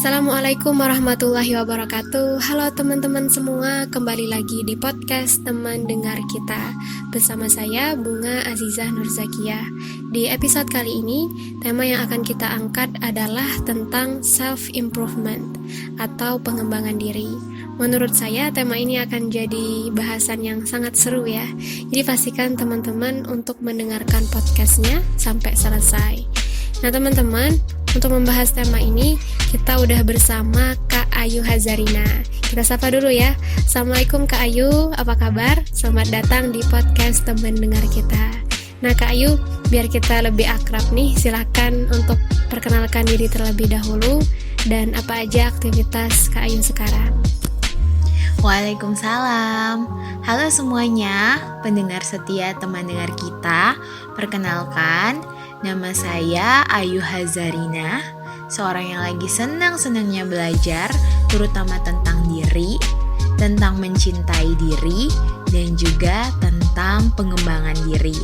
Assalamualaikum warahmatullahi wabarakatuh. Halo teman-teman semua, kembali lagi di podcast Teman Dengar Kita bersama saya Bunga Azizah Nurzakiyah. Di episode kali ini, tema yang akan kita angkat adalah tentang self-improvement atau pengembangan diri. Menurut saya tema ini akan jadi bahasan yang sangat seru ya. Jadi pastikan teman-teman untuk mendengarkan podcastnya sampai selesai. Nah teman-teman, untuk membahas tema ini, kita udah bersama Kak Ayu Hazarina. Kita sapa dulu ya. Assalamualaikum Kak Ayu, apa kabar? Selamat datang di podcast Teman Dengar Kita. Nah Kak Ayu, biar kita lebih akrab nih, silakan untuk perkenalkan diri terlebih dahulu dan apa aja aktivitas Kak Ayu sekarang. Waalaikumsalam. Halo semuanya, pendengar setia Teman Dengar Kita. Perkenalkan, nama saya Ayu Hazarina, seorang yang lagi senang-senangnya belajar, terutama tentang diri, tentang mencintai diri, dan juga tentang pengembangan diri.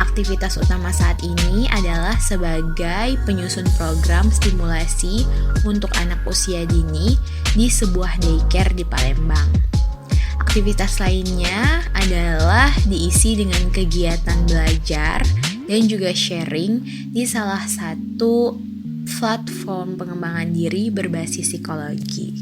Aktivitas utama saat ini adalah sebagai penyusun program stimulasi untuk anak usia dini di sebuah daycare di Palembang. Aktivitas lainnya adalah diisi dengan kegiatan belajar dan juga sharing di salah satu platform pengembangan diri berbasis psikologi.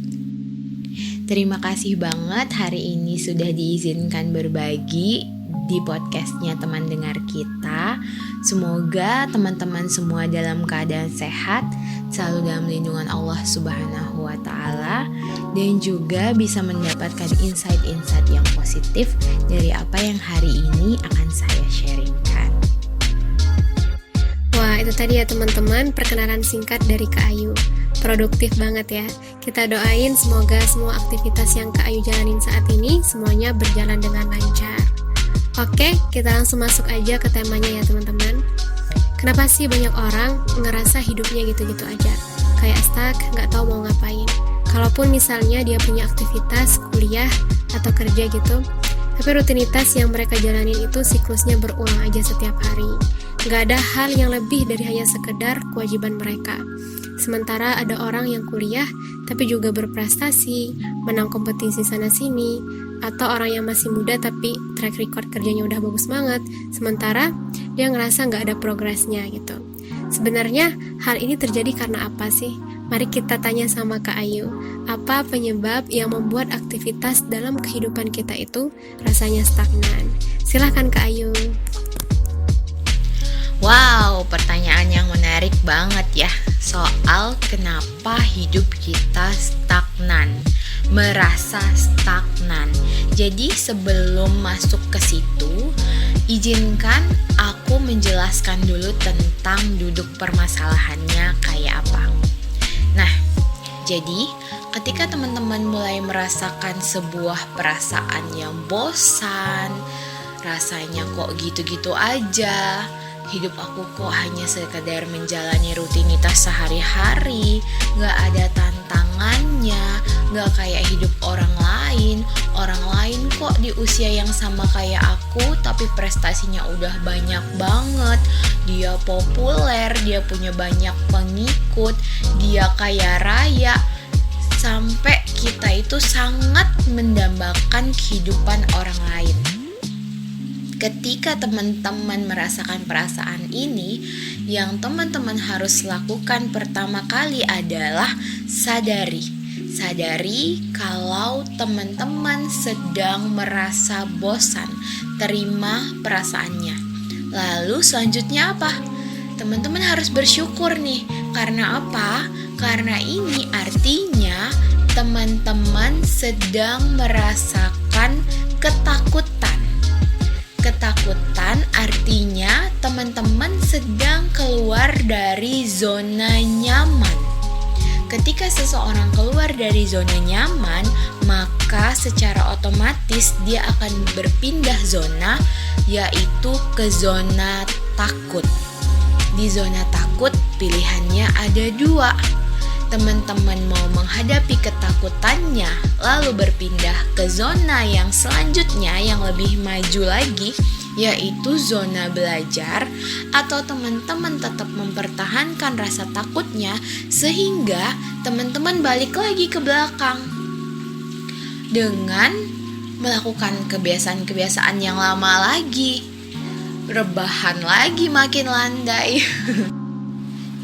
Terima kasih banget hari ini sudah diizinkan berbagi di podcastnya Teman Dengar Kita. Semoga teman-teman semua dalam keadaan sehat, selalu dalam lindungan Allah Subhanahu wa Ta'ala, dan juga bisa mendapatkan insight-insight yang positif dari apa yang hari ini akan saya sharingkan. Wah, itu tadi ya teman-teman, perkenalan singkat dari Kak Ayu. Produktif banget ya. Kita doain semoga semua aktivitas yang Kak Ayu jalanin saat ini semuanya berjalan dengan lancar. Oke, kita langsung masuk aja ke temanya ya teman-teman. Kenapa sih banyak orang ngerasa hidupnya gitu-gitu aja? Kayak stuck, gak tahu mau ngapain. Kalaupun misalnya dia punya aktivitas, kuliah, atau kerja gitu, tapi rutinitas yang mereka jalanin itu siklusnya berulang aja setiap hari. Gak ada hal yang lebih dari hanya sekedar kewajiban mereka. Sementara ada orang yang kuliah tapi juga berprestasi, menang kompetisi sana-sini, atau orang yang masih muda tapi track record kerjanya udah bagus banget, sementara dia ngerasa gak ada progresnya gitu. Sebenarnya hal ini terjadi karena apa sih? Mari kita tanya sama Kak Ayu, apa penyebab yang membuat aktivitas dalam kehidupan kita itu rasanya stagnan? Silahkan Kak Ayu. Wow, pertanyaan yang menarik banget ya, soal kenapa hidup kita stagnan, merasa stagnan. Jadi sebelum masuk ke situ, izinkan aku menjelaskan dulu tentang duduk permasalahannya kayak apa. Nah, jadi ketika teman-teman mulai merasakan sebuah perasaan yang bosan, rasanya kok gitu-gitu aja, hidup aku kok hanya sekedar menjalani rutinitas sehari-hari, gak ada tantangannya, gak kayak hidup orang lain kok di usia yang sama kayak aku tapi prestasinya udah banyak banget, dia populer, dia punya banyak pengikut, dia kaya raya, sampai kita itu sangat mendambakan kehidupan orang lain. Ketika teman-teman merasakan perasaan ini, yang teman-teman harus lakukan pertama kali adalah sadari kalau teman-teman sedang merasa bosan, terima perasaannya. Lalu selanjutnya apa? Teman-teman harus bersyukur nih. Karena apa? Karena ini artinya teman-teman sedang merasakan ketakutan. Ketakutan artinya teman-teman sedang keluar dari zona nyaman. Ketika seseorang keluar dari zona nyaman, maka secara otomatis dia akan berpindah zona, yaitu ke zona takut. Di zona takut pilihannya ada dua. Teman-teman mau menghadapi ketakutannya lalu berpindah ke zona yang selanjutnya yang lebih maju lagi, yaitu zona belajar, atau teman-teman tetap mempertahankan rasa takutnya sehingga teman-teman balik lagi ke belakang dengan melakukan kebiasaan-kebiasaan yang lama lagi, rebahan lagi makin landai.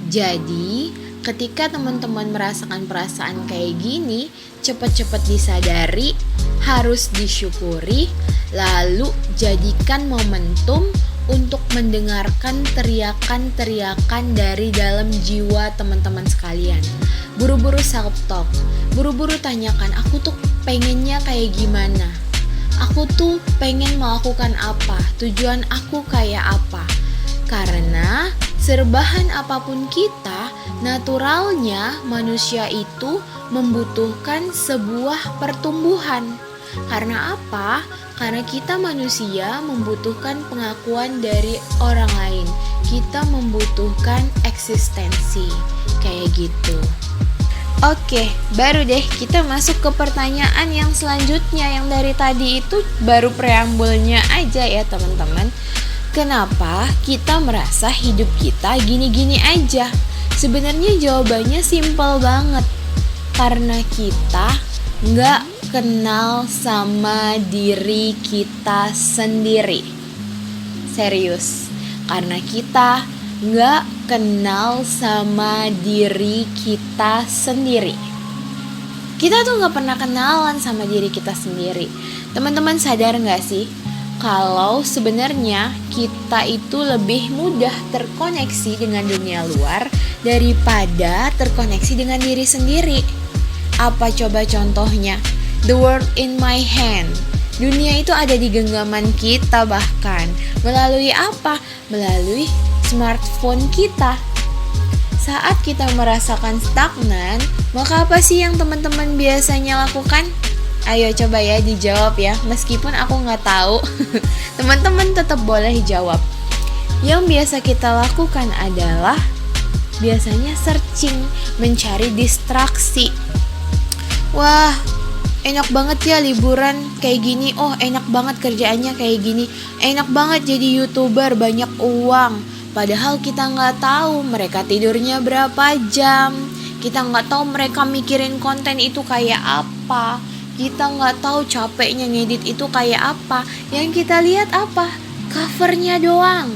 Jadi, ketika teman-teman merasakan perasaan kayak gini, cepat-cepat disadari, harus disyukuri, lalu jadikan momentum untuk mendengarkan teriakan-teriakan dari dalam jiwa teman-teman sekalian. Buru-buru self-talk, buru-buru tanyakan, aku tuh pengennya kayak gimana? Aku tuh pengen melakukan apa? Tujuan aku kayak apa? Karena serbahan apapun kita, naturalnya manusia itu membutuhkan sebuah pertumbuhan. Karena apa? Karena kita manusia membutuhkan pengakuan dari orang lain. Kita membutuhkan eksistensi. Kayak gitu. Oke, baru deh kita masuk ke pertanyaan yang selanjutnya. Yang dari tadi itu baru preambulnya aja ya teman-teman. Kenapa kita merasa hidup kita gini-gini aja? Sebenarnya jawabannya simpel banget. Karena kita nggak kenal sama diri kita sendiri. Serius, karena kita nggak kenal sama diri kita sendiri. Kita tuh nggak pernah kenalan sama diri kita sendiri. Teman-teman sadar nggak sih kalau sebenarnya kita itu lebih mudah terkoneksi dengan dunia luar daripada terkoneksi dengan diri sendiri? Apa coba contohnya? The world in my hand. Dunia itu ada di genggaman kita bahkan. Melalui apa? Melalui smartphone kita. Saat kita merasakan stagnan, maka apa sih yang teman-teman biasanya lakukan? Ayo coba ya dijawab ya, meskipun aku nggak tahu. Teman-teman tetap boleh jawab. Yang biasa kita lakukan adalah biasanya searching, mencari distraksi. Wah, enak banget ya liburan kayak gini. Oh, enak banget kerjaannya kayak gini. Enak banget jadi YouTuber, banyak uang. Padahal kita nggak tahu mereka tidurnya berapa jam. Kita nggak tahu mereka mikirin konten itu kayak apa. Kita nggak tahu capeknya ngedit itu kayak apa. Yang kita lihat apa? Covernya doang.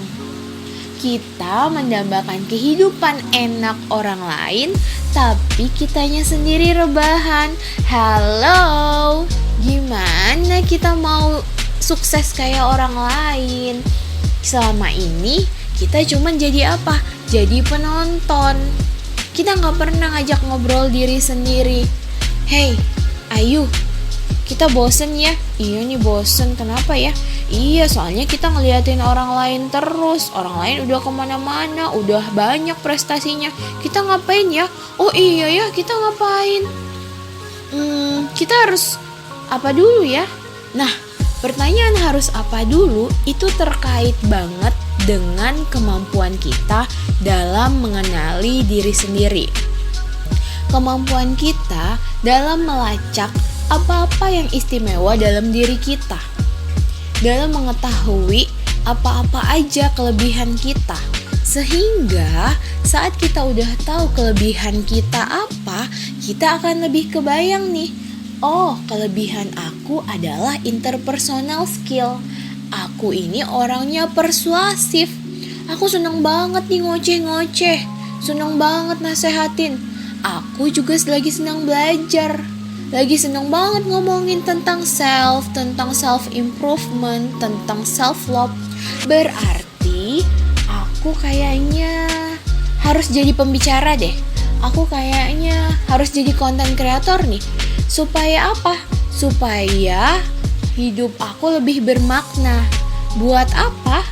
Kita mendambakan kehidupan enak orang lain, tapi kitanya sendiri rebahan. Halo, gimana kita mau sukses kayak orang lain? Selama ini kita cuman jadi apa? Jadi penonton. Kita gak pernah ngajak ngobrol diri sendiri. Hey, Ayu, kita bosen ya? Iya nih bosen, kenapa ya? Iya, soalnya kita ngeliatin orang lain terus. Orang lain udah kemana-mana, udah banyak prestasinya. Kita ngapain ya? Oh iya ya, kita ngapain? Kita harus apa dulu ya? Nah, pertanyaan harus apa dulu itu terkait banget dengan kemampuan kita dalam mengenali diri sendiri. Kemampuan kita dalam melacak apa-apa yang istimewa dalam diri kita. Dalam mengetahui apa-apa aja kelebihan kita. Sehingga saat kita udah tahu kelebihan kita apa, kita akan lebih kebayang nih. Oh, kelebihan aku adalah interpersonal skill. Aku ini orangnya persuasif. Aku seneng banget nih ngoceh-ngoceh. Seneng banget nasehatin. Aku juga lagi senang belajar. Lagi seneng banget ngomongin tentang self improvement, tentang self love. Berarti aku kayaknya harus jadi pembicara deh. Aku kayaknya harus jadi content creator nih. Supaya apa? Supaya hidup aku lebih bermakna. Buat apa?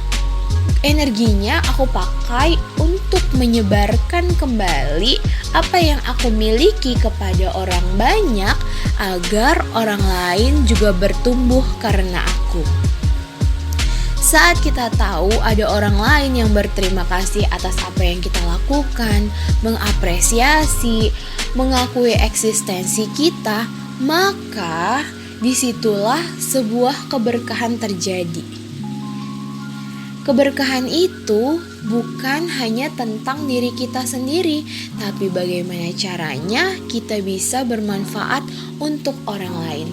Energinya aku pakai untuk menyebarkan kembali apa yang aku miliki kepada orang banyak agar orang lain juga bertumbuh karena aku. Saat kita tahu ada orang lain yang berterima kasih atas apa yang kita lakukan, mengapresiasi, mengakui eksistensi kita, maka disitulah sebuah keberkahan terjadi. Keberkahan itu bukan hanya tentang diri kita sendiri, tapi bagaimana caranya kita bisa bermanfaat untuk orang lain.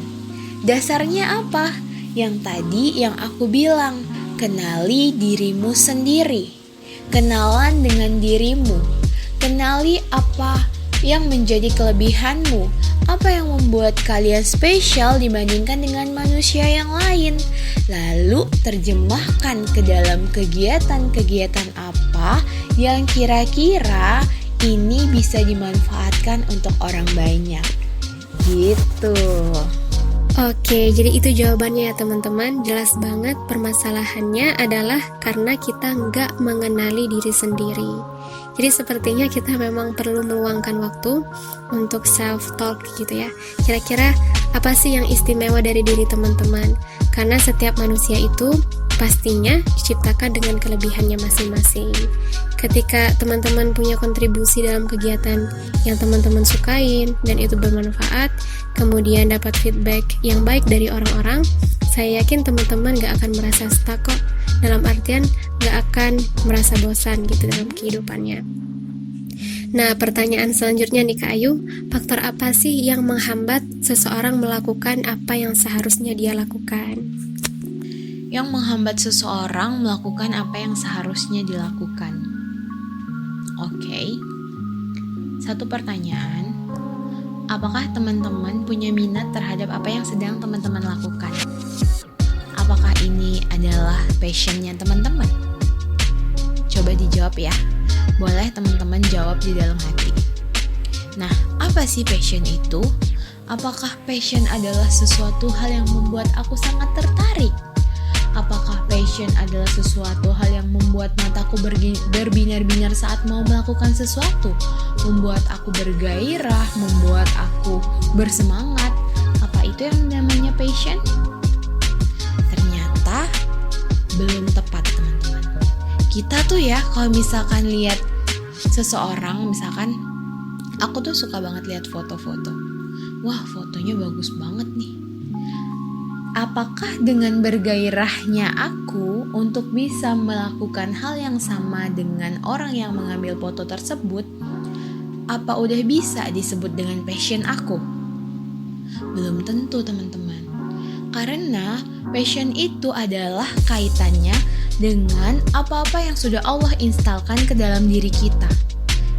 Dasarnya apa? Yang tadi yang aku bilang, kenali dirimu sendiri. Kenalan dengan dirimu. Kenali apa yang menjadi kelebihanmu. Apa yang membuat kalian spesial dibandingkan dengan manusia yang lain? Lalu terjemahkan ke dalam kegiatan-kegiatan apa yang kira-kira ini bisa dimanfaatkan untuk orang banyak. Gitu. Oke, jadi itu jawabannya ya teman-teman. Jelas banget permasalahannya adalah karena kita nggak mengenali diri sendiri. Jadi sepertinya kita memang perlu meluangkan waktu untuk self-talk gitu ya. Kira-kira apa sih yang istimewa dari diri teman-teman? Karena setiap manusia itu pastinya diciptakan dengan kelebihannya masing-masing. Ketika teman-teman punya kontribusi dalam kegiatan yang teman-teman sukain dan itu bermanfaat, kemudian dapat feedback yang baik dari orang-orang, saya yakin teman-teman gak akan merasa stuck kok. Dalam artian gak akan merasa bosan gitu dalam kehidupannya. Nah, pertanyaan selanjutnya nih Kak Ayu, faktor apa sih yang menghambat seseorang melakukan apa yang seharusnya dia lakukan? Yang menghambat seseorang melakukan apa yang seharusnya dilakukan. Oke. Satu pertanyaan, apakah teman-teman punya minat terhadap apa yang sedang teman-teman lakukan? Apakah ini adalah passionnya teman-teman? Coba dijawab ya. Boleh teman-teman jawab di dalam hati. Nah, apa sih passion itu? Apakah passion adalah sesuatu hal yang membuat aku sangat tertarik? Apakah passion adalah sesuatu hal yang membuat mataku berbinar-binar saat mau melakukan sesuatu? Membuat aku bergairah, membuat aku bersemangat? Apa itu yang namanya passion? Ternyata belum tepat teman-teman. Kita tuh ya kalau misalkan lihat seseorang, misalkan aku tuh suka banget lihat foto-foto. Wah, fotonya bagus banget nih. Apakah dengan bergairahnya aku untuk bisa melakukan hal yang sama dengan orang yang mengambil foto tersebut, apa udah bisa disebut dengan passion aku? Belum tentu teman-teman. Karena passion itu adalah kaitannya dengan apa-apa yang sudah Allah instalkan ke dalam diri kita.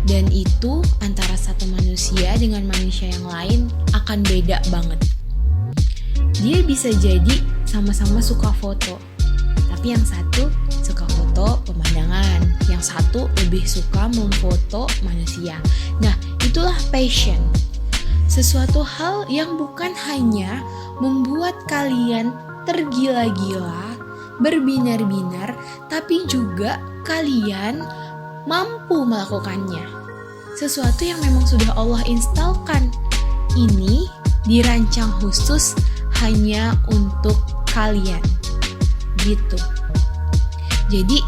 Dan itu antara satu manusia dengan manusia yang lain akan beda banget. Dia bisa jadi sama-sama suka foto, tapi yang satu suka foto pemandangan, yang satu lebih suka memfoto manusia. Nah, itulah passion. Sesuatu hal yang bukan hanya membuat kalian tergila-gila, berbinar-binar, tapi juga kalian mampu melakukannya. Sesuatu yang memang sudah Allah instalkan. Ini dirancang khusus hanya untuk kalian. Gitu. Jadi,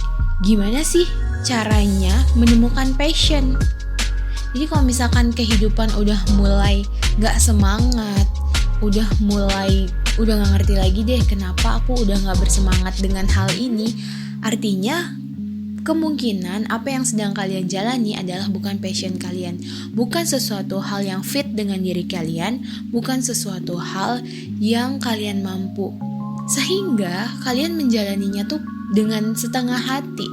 gimana sih caranya menemukan passion? Jadi kalau misalkan kehidupan udah mulai gak semangat, udah gak ngerti lagi deh kenapa aku udah gak bersemangat dengan hal ini, artinya kemungkinan apa yang sedang kalian jalani adalah bukan passion kalian, bukan sesuatu hal yang fit dengan diri kalian, bukan sesuatu hal yang kalian mampu, sehingga kalian menjalaninya tuh dengan setengah hati.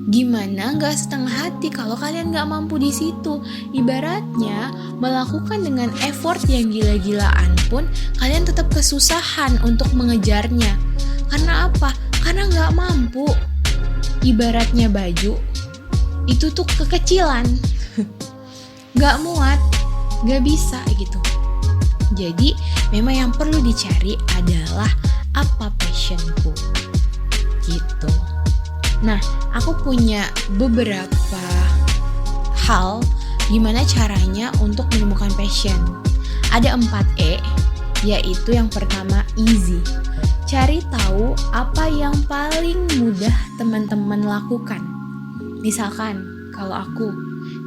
Gimana nggak setengah hati kalau kalian nggak mampu di situ? Ibaratnya melakukan dengan effort yang gila-gilaan pun kalian tetap kesusahan untuk mengejarnya. Karena apa? Karena nggak mampu. Ibaratnya baju itu tuh kekecilan, nggak muat, nggak bisa gitu. Jadi memang yang perlu dicari adalah apa passionku, gitu. Nah, aku punya beberapa hal gimana caranya untuk menemukan passion. Ada 4E, yaitu yang pertama easy. Cari tahu apa yang paling mudah teman-teman lakukan. Misalkan, kalau aku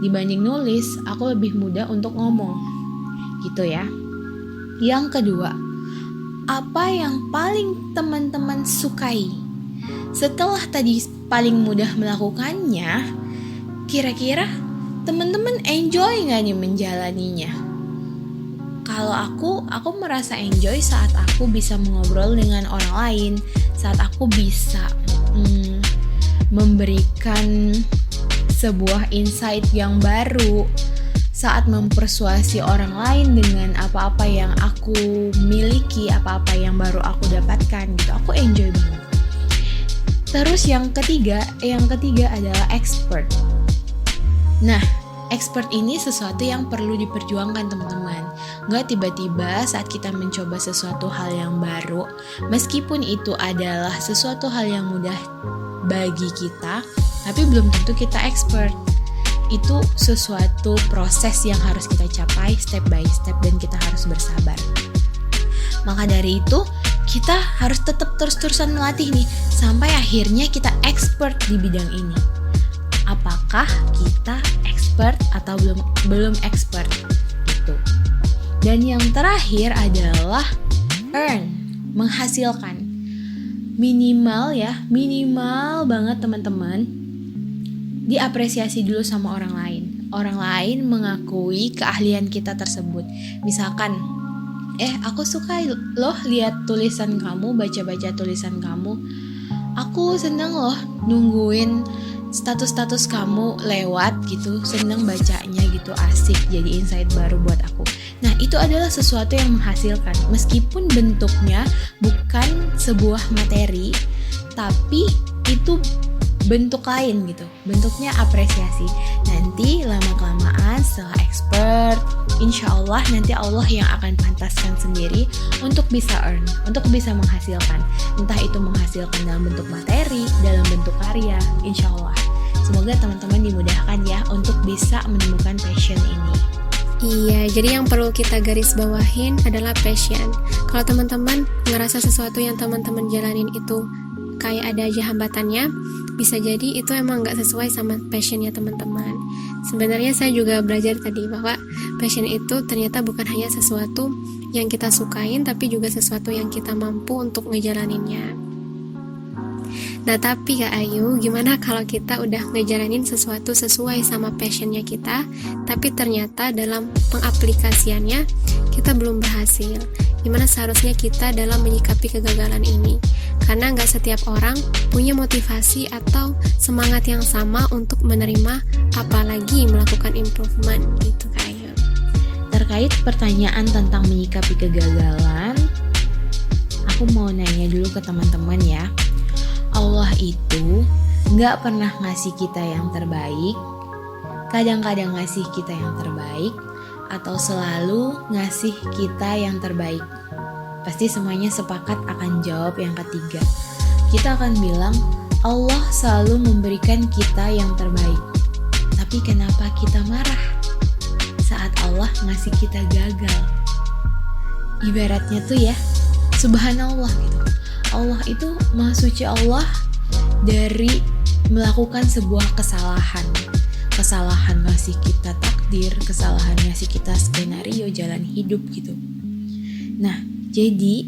dibanding nulis, aku lebih mudah untuk ngomong. Gitu ya. Yang kedua, apa yang paling teman-teman sukai? setelah tadi paling mudah melakukannya, kira-kira teman-teman enjoy nggak nih menjalaninya? Kalau aku merasa enjoy saat aku bisa mengobrol dengan orang lain, saat aku bisa memberikan sebuah insight yang baru, saat mempersuasi orang lain dengan apa-apa yang aku miliki, apa-apa yang baru aku dapatkan gitu. Aku enjoy banget. Terus yang ketiga adalah expert. Nah, expert ini sesuatu yang perlu diperjuangkan teman-teman. Nggak tiba-tiba saat kita mencoba sesuatu hal yang baru, meskipun itu adalah sesuatu hal yang mudah bagi kita, tapi belum tentu kita expert. Itu sesuatu proses yang harus kita capai step by step dan kita harus bersabar. Maka dari itu, kita harus tetap terus-terusan melatih nih, sampai akhirnya kita expert di bidang ini. Apakah kita expert atau belum expert gitu. Dan yang terakhir adalah earn, menghasilkan. Minimal banget teman-teman, diapresiasi dulu sama orang lain. Orang lain mengakui keahlian kita tersebut. Misalkan, aku suka loh lihat tulisan kamu, baca-baca tulisan kamu. Aku seneng loh nungguin status-status kamu lewat gitu, seneng bacanya gitu, asik, jadi insight baru buat aku. Nah, itu adalah sesuatu yang menghasilkan, meskipun bentuknya bukan sebuah materi, tapi itu bentuk lain gitu, bentuknya apresiasi. Nanti lama-kelamaan setelah expert, insya Allah nanti Allah yang akan pantaskan sendiri untuk bisa earn, untuk bisa menghasilkan. Entah itu menghasilkan dalam bentuk materi, dalam bentuk karya, insya Allah. Semoga teman-teman dimudahkan ya untuk bisa menemukan passion ini. Iya, jadi yang perlu kita garis bawahin adalah passion. Kalau teman-teman ngerasa sesuatu yang teman-teman jalanin itu kayak ada aja hambatannya, bisa jadi itu emang gak sesuai sama passionnya teman-teman. Sebenarnya saya juga belajar tadi bahwa passion itu ternyata bukan hanya sesuatu yang kita sukain, tapi juga sesuatu yang kita mampu untuk ngejalaninnya. Nah, tapi Kak Ayu, gimana kalau kita udah ngejalanin sesuatu sesuai sama passionnya kita, tapi ternyata dalam pengaplikasiannya kita belum berhasil? Gimana seharusnya kita dalam menyikapi kegagalan ini? Karena nggak setiap orang punya motivasi atau semangat yang sama untuk menerima, apalagi melakukan improvement gitu Kak Ayu. Terkait pertanyaan tentang menyikapi kegagalan, aku mau nanya dulu ke teman-teman ya. Allah itu gak pernah ngasih kita yang terbaik, kadang-kadang ngasih kita yang terbaik, atau selalu ngasih kita yang terbaik. Pasti semuanya sepakat akan jawab yang ketiga. Kita akan bilang Allah selalu memberikan kita yang terbaik. Tapi kenapa kita marah saat Allah ngasih kita gagal? Ibaratnya tuh ya, subhanallah gitu. Allah itu maha suci Allah dari melakukan sebuah kesalahan. Kesalahan ngasih kita takdir, kesalahan ngasih kita skenario jalan hidup gitu. Nah, jadi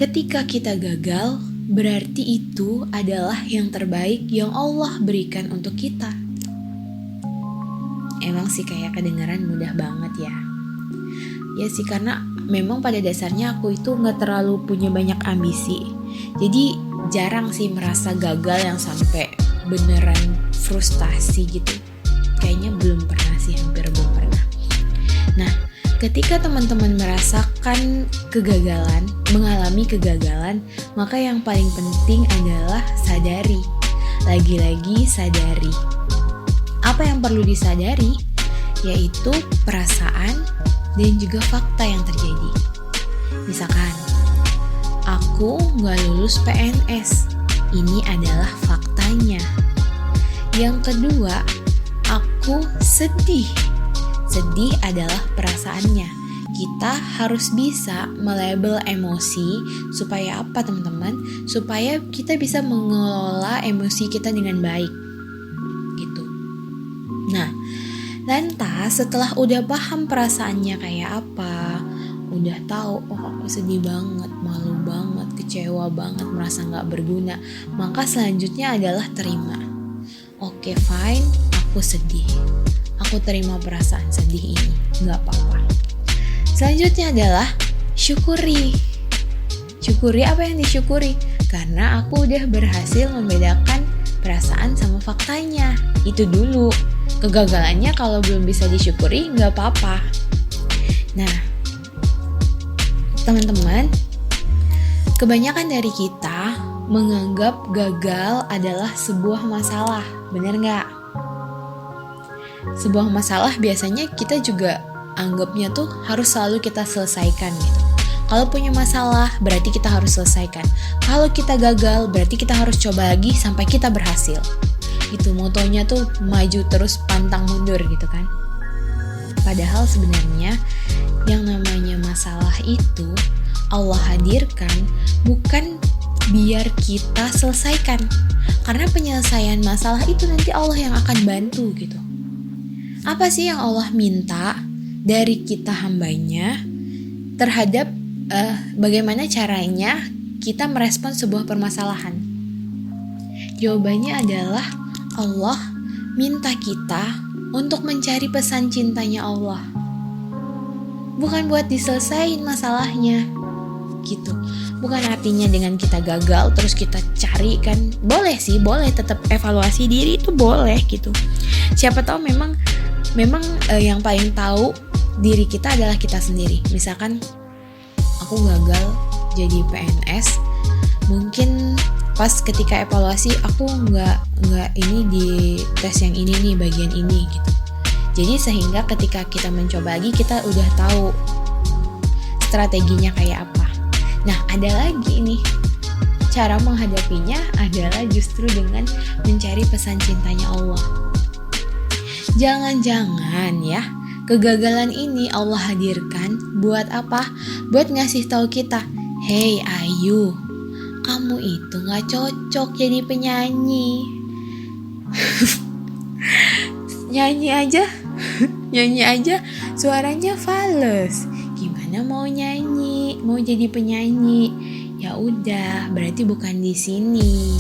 ketika kita gagal, berarti itu adalah yang terbaik yang Allah berikan untuk kita. Emang sih kayak kedengaran mudah banget ya. Ya sih, karena memang pada dasarnya aku itu gak terlalu punya banyak ambisi. Jadi jarang sih merasa gagal yang sampai beneran frustasi gitu. Kayaknya belum pernah sih, hampir belum pernah. Nah, ketika teman-teman merasakan kegagalan, mengalami kegagalan, maka yang paling penting adalah sadari. Lagi-lagi sadari. Apa yang perlu disadari? Yaitu perasaan dan juga fakta yang terjadi. Misalkan, aku gak lulus PNS. Ini adalah faktanya. Yang kedua, aku sedih. Sedih adalah perasaannya. Kita harus bisa melabel emosi supaya apa teman-teman? Supaya kita bisa mengelola emosi kita dengan baik. Gitu. Nah, lantas setelah udah paham perasaannya kayak apa, udah tahu, oh aku sedih banget, malu banget, kecewa banget, merasa gak berguna, maka selanjutnya adalah terima. Oke, fine, aku sedih, aku terima perasaan sedih ini, gak apa-apa. Selanjutnya adalah syukuri. Syukuri apa yang disyukuri? Karena aku udah berhasil membedakan perasaan sama faktanya. Itu dulu. Kegagalannya kalau belum bisa disyukuri gak apa-apa. Nah, teman-teman, kebanyakan dari kita menganggap gagal adalah sebuah masalah. Bener gak? Sebuah masalah biasanya kita juga anggapnya tuh harus selalu kita selesaikan gitu. Kalau punya masalah berarti kita harus selesaikan. Kalau kita gagal berarti kita harus coba lagi sampai kita berhasil. Itu motonya tuh maju terus pantang mundur gitu kan. Padahal sebenarnya yang namanya masalah itu Allah hadirkan bukan biar kita selesaikan. Karena penyelesaian masalah itu nanti Allah yang akan bantu gitu. Apa sih yang Allah minta dari kita hambanya terhadap bagaimana caranya kita merespon sebuah permasalahan? Jawabannya adalah Allah minta kita untuk mencari pesan cintanya Allah. Bukan buat diselesain masalahnya gitu. Bukan artinya dengan kita gagal terus kita cari kan. Boleh sih, boleh tetap evaluasi diri itu boleh gitu. Siapa tahu memang yang paling tahu diri kita adalah kita sendiri. Misalkan aku gagal jadi PNS, mungkin pas ketika evaluasi aku nggak ini di tes yang ini nih, bagian ini gitu. Jadi sehingga ketika kita mencoba lagi kita udah tahu strateginya kayak apa. Nah, ada lagi nih cara menghadapinya adalah justru dengan mencari pesan cintanya Allah. Jangan-jangan ya kegagalan ini Allah hadirkan buat apa? Buat ngasih tahu kita, hey Ayu, kamu itu gak cocok jadi penyanyi. Nyanyi aja suaranya fals. Gimana mau nyanyi, mau jadi penyanyi? Ya udah, berarti bukan di sini.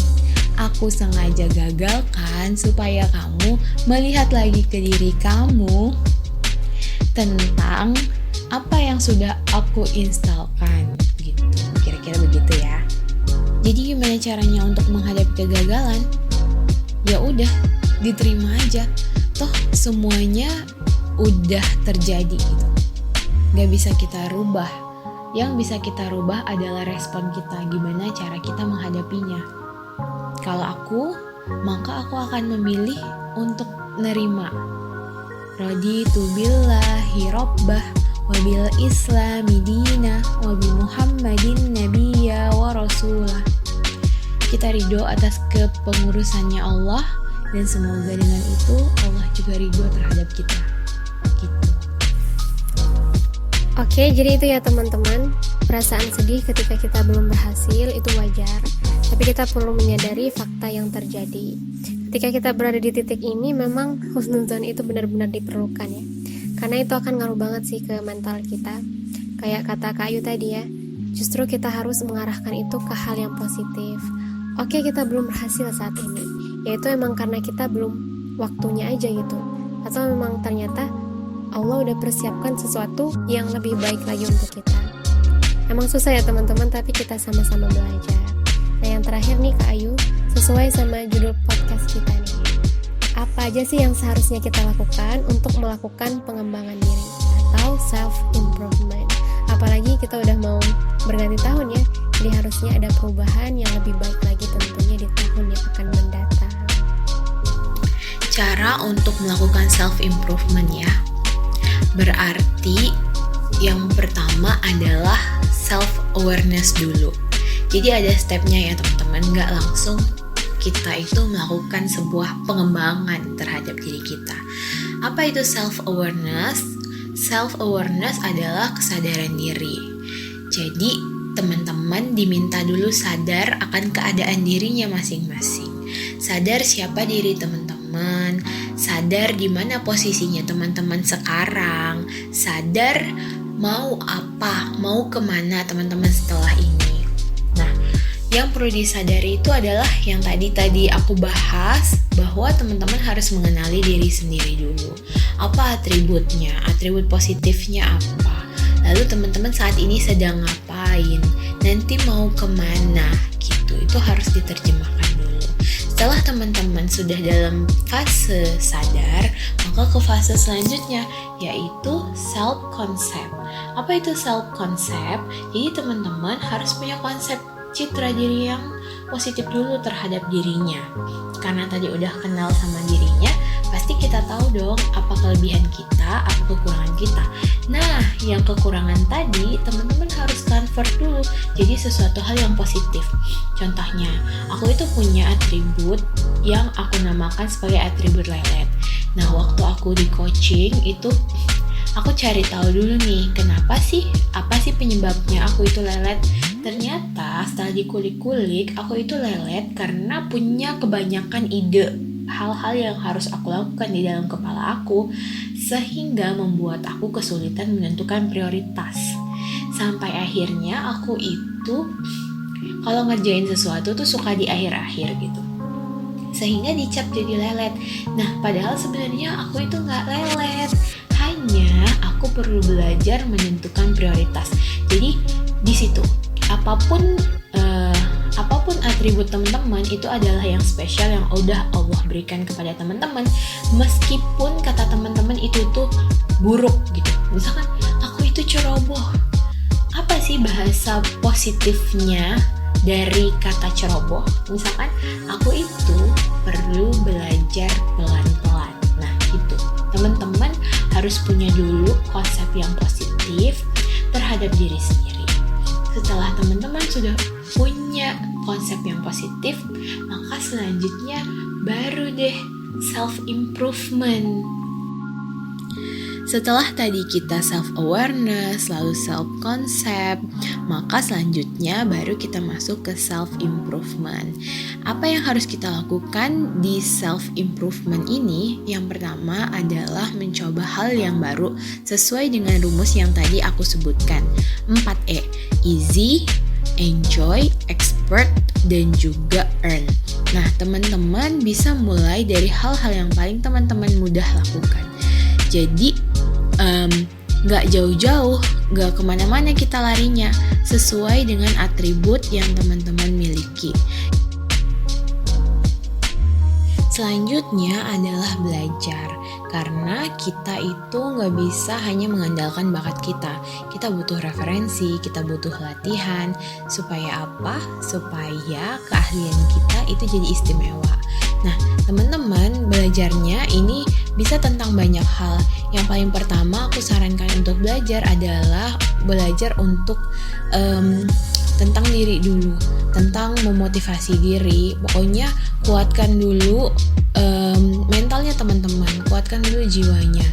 Aku sengaja gagalkan supaya kamu melihat lagi ke diri kamu tentang apa yang sudah aku instalkan gitu. Kira-kira begitu ya. Jadi gimana caranya untuk menghadapi kegagalan? Ya udah, diterima aja. Toh semuanya udah terjadi gitu. Gak bisa kita rubah. Yang bisa kita rubah adalah respon kita, gimana cara kita menghadapinya. Kalau aku, maka aku akan memilih untuk nerima. Raditu billahi rabbah wabil islami dina wabi muhammadin nabiyya wa rasulah. Kita ridho atas kepengurusannya Allah, dan semoga dengan itu Allah juga ridho terhadap kita gitu. Oke, jadi itu ya teman-teman. Perasaan sedih ketika kita belum berhasil itu wajar, tapi kita perlu menyadari fakta yang terjadi. Ketika kita berada di titik ini, memang husnuzon itu benar-benar diperlukan ya. Karena itu akan ngaruh banget sih ke mental kita. Kayak kata Kak Ayu tadi ya, justru kita harus mengarahkan itu ke hal yang positif. Oke, kita belum berhasil saat ini, yaitu emang karena kita belum waktunya aja gitu. Atau memang ternyata Allah udah persiapkan sesuatu yang lebih baik lagi untuk kita. Emang susah ya teman-teman, tapi kita sama-sama belajar. Nah, yang terakhir nih Kak Ayu, sesuai sama judul podcast kita nih, apa aja sih yang seharusnya kita lakukan untuk melakukan pengembangan diri atau self-improvement? Apalagi kita udah mau berganti tahun ya, jadi harusnya ada perubahan yang lebih baik lagi tentunya di tahun yang akan mendatang. Cara untuk melakukan self-improvement ya, berarti yang pertama adalah self-awareness dulu. Jadi ada stepnya ya teman-teman, gak langsung kita itu melakukan sebuah pengembangan terhadap diri kita. Apa itu self-awareness? Self-awareness adalah kesadaran diri. Jadi teman-teman diminta dulu sadar akan keadaan dirinya masing-masing. Sadar siapa diri teman-teman, sadar di mana posisinya teman-teman sekarang, sadar mau apa, mau kemana teman-teman setelah ini. Nah, yang perlu disadari itu adalah yang tadi aku bahas, bahwa teman-teman harus mengenali diri sendiri dulu. Apa atributnya, atribut positifnya apa, lalu teman-teman saat ini sedang ngapain, nanti mau kemana gitu, itu harus diterjemahkan dulu. Setelah teman-teman sudah dalam fase sadar, maka ke fase selanjutnya, yaitu self-concept. Apa itu self-concept? Jadi teman-teman harus punya konsep citra diri yang positif dulu terhadap dirinya. Karena tadi udah kenal sama dirinya, pasti kita tahu dong apa kelebihan kita, apa kekurangan kita. Nah, yang kekurangan tadi teman-teman harus convert dulu jadi sesuatu hal yang positif. Contohnya, aku itu punya atribut yang aku namakan sebagai atribut lelet. Nah, waktu aku di coaching itu aku cari tahu dulu nih, apa sih penyebabnya aku itu lelet. Ternyata setelah dikulik-kulik, aku itu lelet karena punya kebanyakan ide hal-hal yang harus aku lakukan di dalam kepala aku, sehingga membuat aku kesulitan menentukan prioritas. Sampai akhirnya aku itu kalau ngerjain sesuatu tuh suka di akhir-akhir gitu, sehingga dicap jadi lelet. Nah, padahal sebenarnya aku itu nggak lelet, hanya aku perlu belajar menentukan prioritas. Jadi di situ apapun atribut teman-teman itu adalah yang spesial yang udah Allah berikan kepada teman-teman, meskipun kata teman-teman itu tuh buruk gitu. Misalkan aku itu ceroboh, apa sih bahasa positifnya dari kata ceroboh? Misalkan aku itu perlu belajar pelan-pelan. Nah itu, teman-teman harus punya dulu konsep yang positif terhadap diri sendiri. Setelah teman-teman sudah punya konsep yang positif, maka selanjutnya baru deh self-improvement. Setelah tadi kita self-awareness, lalu self-concept, maka selanjutnya baru kita masuk ke self-improvement. Apa yang harus kita lakukan di self-improvement ini? Yang pertama adalah mencoba hal yang baru sesuai dengan rumus yang tadi aku sebutkan. 4E, easy, enjoy, expert, dan juga earn. Nah, teman-teman bisa mulai dari hal-hal yang paling teman-teman mudah lakukan. Jadi, gak jauh-jauh, gak kemana-mana kita larinya, sesuai dengan atribut yang teman-teman miliki. Selanjutnya adalah belajar, karena kita itu gak bisa hanya mengandalkan bakat kita. Kita butuh referensi, kita butuh latihan. Supaya apa? Supaya keahlian kita itu jadi istimewa. Nah, teman-teman, belajarnya ini bisa tentang banyak hal. Yang paling pertama aku sarankan untuk belajar adalah belajar untuk tentang diri dulu, tentang memotivasi diri. Pokoknya kuatkan dulu mentalnya teman-teman, kuatkan dulu jiwanya.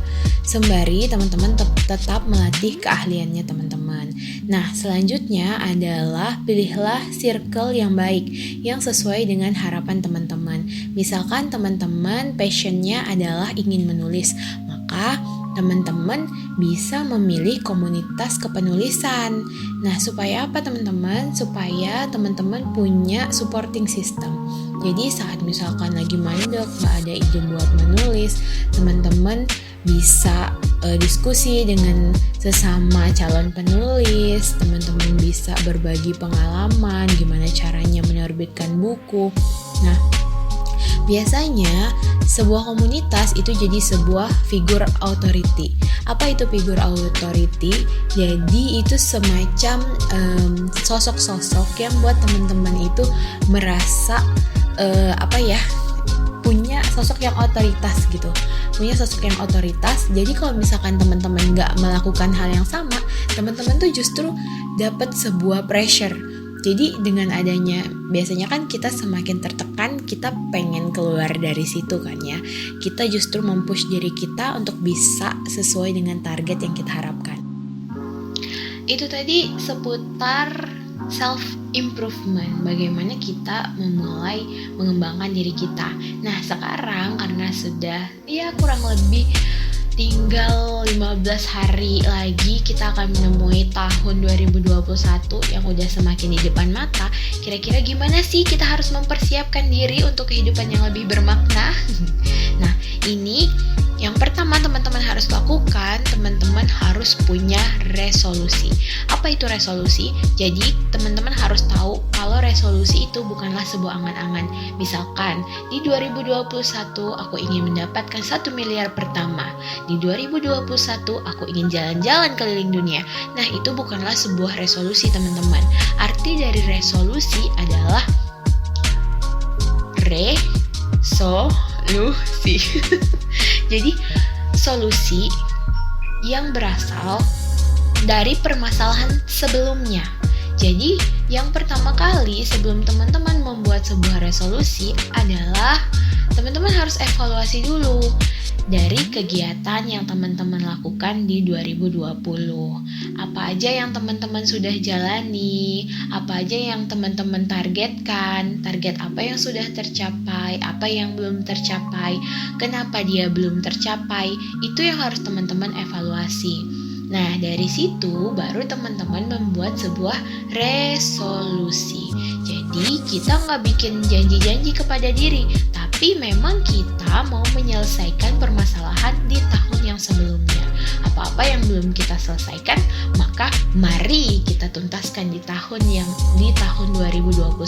Sembari teman-teman tetap melatih keahliannya teman-teman. Nah, selanjutnya adalah pilihlah circle yang baik, yang sesuai dengan harapan teman-teman. Misalkan teman-teman passionnya adalah ingin menulis, maka teman-teman bisa memilih komunitas kepenulisan. Nah, supaya apa teman-teman? Supaya teman-teman punya supporting system. Jadi saat misalkan lagi mandek, gak ada ide buat menulis, teman-teman bisa diskusi dengan sesama calon penulis. Teman-teman bisa berbagi pengalaman, gimana caranya menerbitkan buku. Nah, biasanya sebuah komunitas itu jadi sebuah figur authority. Apa itu figur authority? Jadi itu semacam sosok-sosok yang buat teman-teman itu merasa punya sosok yang otoritas gitu. Punya sosok yang otoritas. Jadi kalau misalkan teman-teman nggak melakukan hal yang sama, teman-teman tuh justru dapat sebuah pressure. Jadi dengan adanya, biasanya kan kita semakin tertekan, kita pengen keluar dari situ kan ya. Kita justru mempush diri kita untuk bisa sesuai dengan target yang kita harapkan. Itu tadi seputar self-improvement, bagaimana kita memulai mengembangkan diri kita. Nah, sekarang karena sudah kurang lebih tinggal 15 hari lagi kita akan menemui tahun 2021 yang udah semakin di depan mata. Kira-kira gimana sih kita harus mempersiapkan diri untuk kehidupan yang lebih bermakna? Nah, ini yang pertama teman-teman harus lakukan, teman-teman harus punya resolusi. Apa itu resolusi? Jadi teman-teman harus tahu kalau resolusi itu bukanlah sebuah angan-angan. Misalkan di 2021 aku ingin mendapatkan 1 miliar pertama. Di 2021 aku ingin jalan-jalan keliling dunia. Nah, itu bukanlah sebuah resolusi teman-teman. Arti dari resolusi adalah resolusi. Jadi solusi yang berasal dari permasalahan sebelumnya. Jadi yang pertama kali sebelum teman-teman membuat sebuah resolusi adalah teman-teman harus evaluasi dulu dari kegiatan yang teman-teman lakukan di 2020. Apa aja yang teman-teman sudah jalani, apa aja yang teman-teman targetkan, target apa yang sudah tercapai, apa yang belum tercapai, kenapa dia belum tercapai, itu yang harus teman-teman evaluasi. Nah, dari situ baru teman-teman membuat sebuah resolusi. Jadi kita nggak bikin janji-janji kepada diri, tapi memang kita mau menyelesaikan permasalahan di tahun yang sebelumnya. Apa-apa yang belum kita selesaikan, maka mari kita tuntaskan di tahun 2021.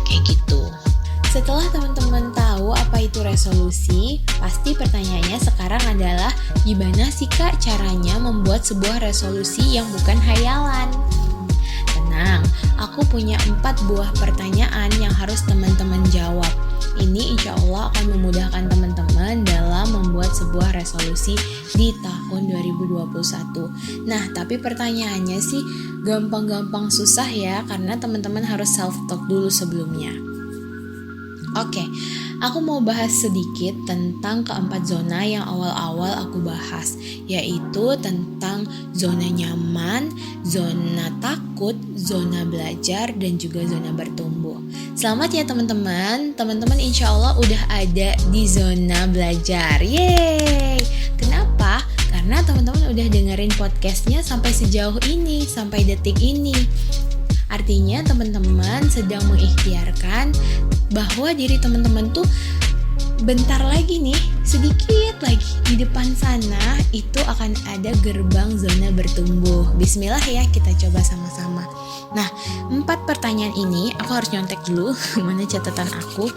Kayak gitu. Setelah teman-teman tahu apa itu resolusi, pasti pertanyaannya sekarang adalah gimana sih Kak caranya membuat sebuah resolusi yang bukan hayalan? Tenang, aku punya 4 buah pertanyaan yang harus teman-teman jawab. Ini insya Allah akan memudahkan teman-teman dalam membuat sebuah resolusi di tahun 2021. Nah, tapi pertanyaannya sih gampang-gampang susah ya, karena teman-teman harus self-talk dulu sebelumnya. Oke, aku mau bahas sedikit tentang keempat zona yang awal-awal aku bahas, yaitu tentang zona nyaman, zona takut, zona belajar, dan juga zona bertumbuh. Selamat ya teman-teman, teman-teman insya Allah udah ada di zona belajar. Yeay! Kenapa? Karena teman-teman udah dengerin podcastnya sampai sejauh ini, sampai detik ini. Artinya teman-teman sedang mengikhtiarkan bahwa diri teman-teman tuh bentar lagi nih, sedikit lagi di depan sana itu akan ada gerbang zona bertumbuh. Bismillah ya, kita coba sama-sama. Nah, 4 pertanyaan ini aku harus nyontek dulu mana catatan aku.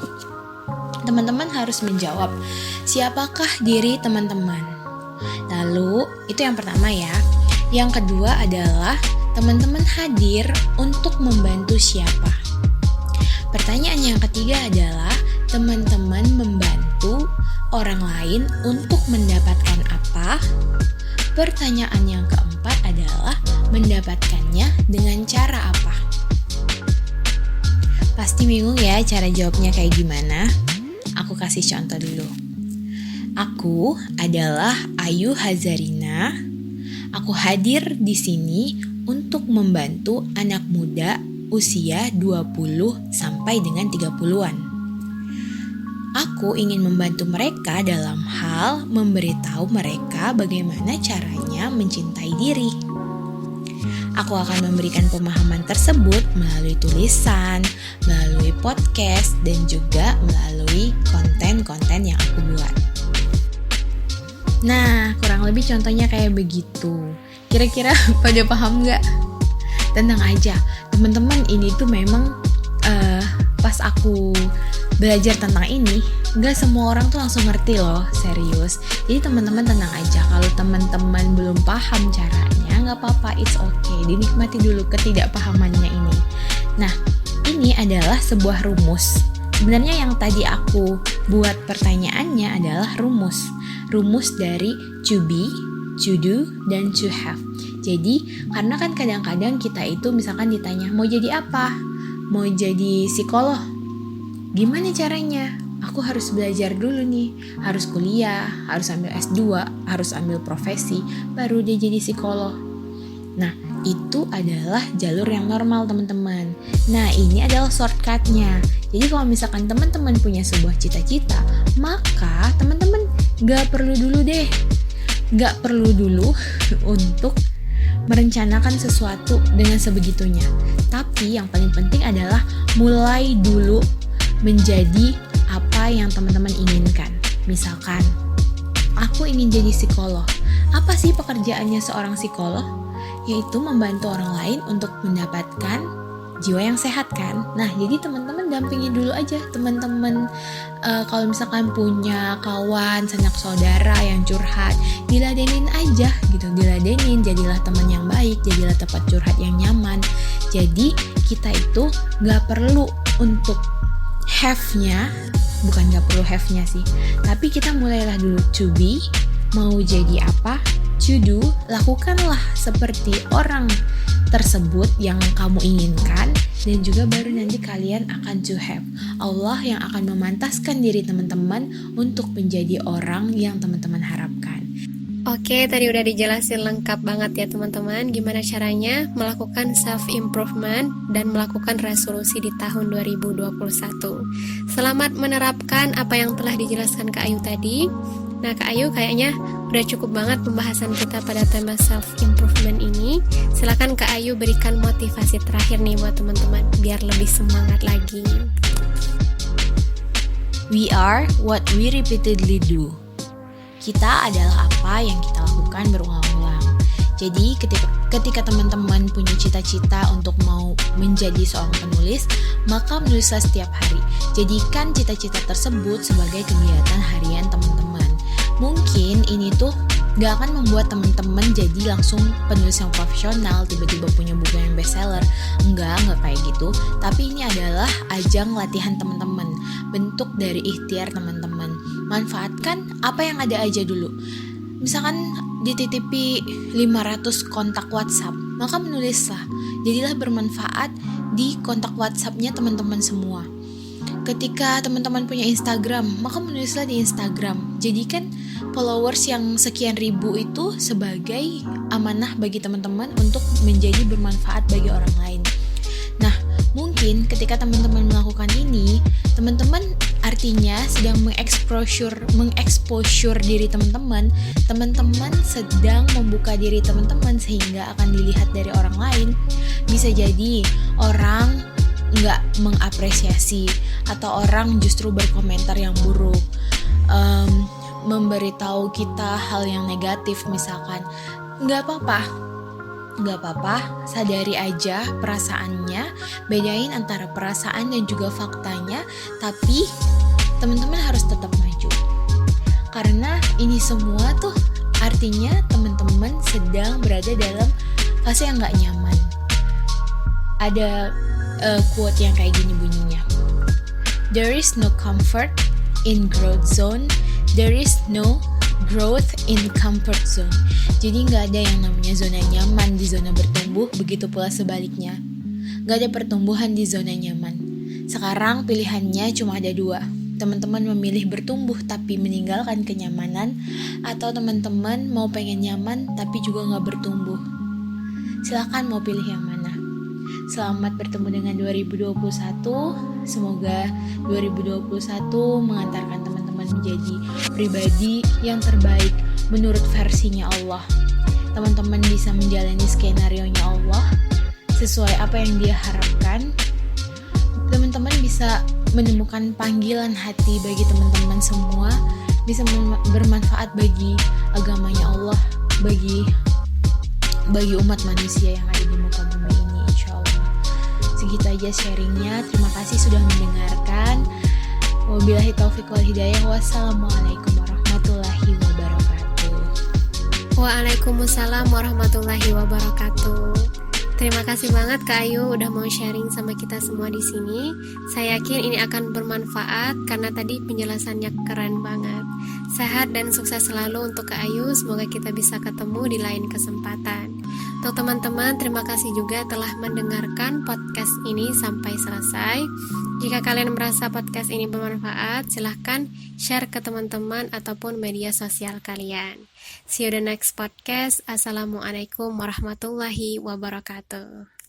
Teman-teman harus menjawab, siapakah diri teman-teman? Lalu, itu yang pertama ya. Yang kedua adalah teman-teman hadir untuk membantu siapa? Pertanyaan yang ketiga adalah teman-teman membantu orang lain untuk mendapatkan apa? Pertanyaan yang keempat adalah mendapatkannya dengan cara apa? Pasti bingung ya cara jawabnya kayak gimana? Aku kasih contoh dulu. Aku adalah Ayu Hazarina. Aku hadir di sini untuk membantu anak muda usia 20 sampai dengan 30-an. Aku ingin membantu mereka dalam hal memberitahu mereka bagaimana caranya mencintai diri. Aku akan memberikan pemahaman tersebut melalui tulisan, melalui podcast, dan juga melalui konten-konten yang aku buat. Nah, kurang lebih contohnya kayak begitu. Kira-kira pada paham nggak? Tenang aja, teman-teman, ini tuh memang pas aku belajar tentang ini, nggak semua orang tuh langsung ngerti loh, serius. Jadi teman-teman tenang aja, kalau teman-teman belum paham caranya, nggak apa-apa, it's okay. Dinikmati dulu ketidakpahamannya ini. Nah, ini adalah sebuah rumus. Sebenarnya yang tadi aku buat pertanyaannya adalah rumus dari to be, to do, dan to have. Jadi, karena kan kadang-kadang kita itu misalkan ditanya, mau jadi apa? Mau jadi psikolog? Gimana caranya? Aku harus belajar dulu nih, harus kuliah, harus ambil S2, harus ambil profesi, baru dia jadi psikolog. Nah, itu adalah jalur yang normal teman-teman. Nah, ini adalah shortcutnya. Jadi kalau misalkan teman-teman punya sebuah cita-cita, maka teman-teman gak perlu dulu deh Gak perlu dulu untuk merencanakan sesuatu dengan sebegitunya. Tapi yang paling penting adalah mulai dulu menjadi apa yang teman-teman inginkan. Misalkan, aku ingin jadi psikolog. Apa sih pekerjaannya seorang psikolog? Yaitu membantu orang lain untuk mendapatkan jiwa yang sehat kan. Nah, jadi teman-teman dampingi dulu aja teman-teman. Kalau misalkan punya kawan, sanak saudara yang curhat, diladenin aja gitu, diladenin, jadilah teman yang baik, jadilah tempat curhat yang nyaman. Jadi kita itu gak perlu untuk have-nya, bukan gak perlu have-nya sih, tapi kita mulailah dulu to be, mau jadi apa, to do, lakukanlah seperti orang tersebut yang kamu inginkan, dan juga baru nanti kalian akan to have. Allah yang akan memantaskan diri teman-teman untuk menjadi orang yang teman-teman harapkan. Oke, tadi udah dijelasin lengkap banget ya teman-teman gimana caranya melakukan self-improvement dan melakukan resolusi di tahun 2021. Selamat menerapkan apa yang telah dijelaskan Kak Ayu tadi. Nah Kak Ayu, kayaknya udah cukup banget pembahasan kita pada tema self-improvement ini. Silakan Kak Ayu berikan motivasi terakhir nih buat teman-teman biar lebih semangat lagi. We are what we repeatedly do. Kita adalah apa yang kita lakukan berulang-ulang. Jadi ketika teman-teman punya cita-cita untuk mau menjadi seorang penulis, maka menulislah setiap hari. Jadikan cita-cita tersebut sebagai kegiatan harian teman-teman. Mungkin ini tuh gak akan membuat teman-teman jadi langsung penulis yang profesional, tiba-tiba punya buku yang bestseller. Enggak kayak gitu. Tapi ini adalah ajang latihan teman-teman, bentuk dari ikhtiar teman-teman. Manfaatkan apa yang ada aja dulu. Misalkan dititipi 500 kontak WhatsApp, maka menulislah. Jadilah bermanfaat di kontak WhatsApp-nya teman-teman semua. Ketika teman-teman punya Instagram, maka menulislah di Instagram. Jadikan followers yang sekian ribu itu sebagai amanah bagi teman-teman untuk menjadi bermanfaat bagi orang lain. Nah, mungkin ketika teman-teman melakukan ini, teman-teman artinya sedang mengeksposur diri teman-teman sedang membuka diri teman-teman sehingga akan dilihat dari orang lain. Bisa jadi orang nggak mengapresiasi atau orang justru berkomentar yang buruk, memberitahu kita hal yang negatif misalkan. Nggak apa-apa, sadari aja perasaannya, bedain antara perasaan dan juga faktanya, tapi teman-teman harus tetap maju. Karena ini semua tuh artinya teman-teman sedang berada dalam fase yang gak nyaman. Ada quote yang kayak gini bunyinya. There is no comfort in growth zone, there is no growth in comfort zone. Jadi gak ada yang namanya zona nyaman di zona bertumbuh, begitu pula sebaliknya. Gak ada pertumbuhan di zona nyaman. Sekarang pilihannya cuma ada dua. Teman-teman memilih bertumbuh tapi meninggalkan kenyamanan, atau teman-teman mau pengen nyaman tapi juga gak bertumbuh. Silakan mau pilih yang mana. Selamat bertemu dengan 2021. Semoga 2021 mengantarkan teman-teman menjadi pribadi yang terbaik menurut versinya Allah. Teman-teman bisa menjalani skenario-nya Allah sesuai apa yang Dia harapkan. Teman-teman bisa menemukan panggilan hati bagi teman-teman semua, bisa bermanfaat bagi agamanya Allah, bagi umat manusia yang ada di muka bumi ini, insya Allah. Segitu aja sharingnya. Terima kasih sudah mendengarkan. Wabillahi taufiq wal hidayah. Wassalamualaikum warahmatullahi wabarakatuh. Waalaikumsalam warahmatullahi wabarakatuh. Terima kasih banget Kak Ayu udah mau sharing sama kita semua di sini. Saya yakin ini akan bermanfaat karena tadi penjelasannya keren banget. Sehat dan sukses selalu untuk Kak Ayu. Semoga kita bisa ketemu di lain kesempatan. Untuk teman-teman, terima kasih juga telah mendengarkan podcast ini sampai selesai. Jika kalian merasa podcast ini bermanfaat, silahkan share ke teman-teman ataupun media sosial kalian. See you the next podcast. Assalamualaikum warahmatullahi wabarakatuh.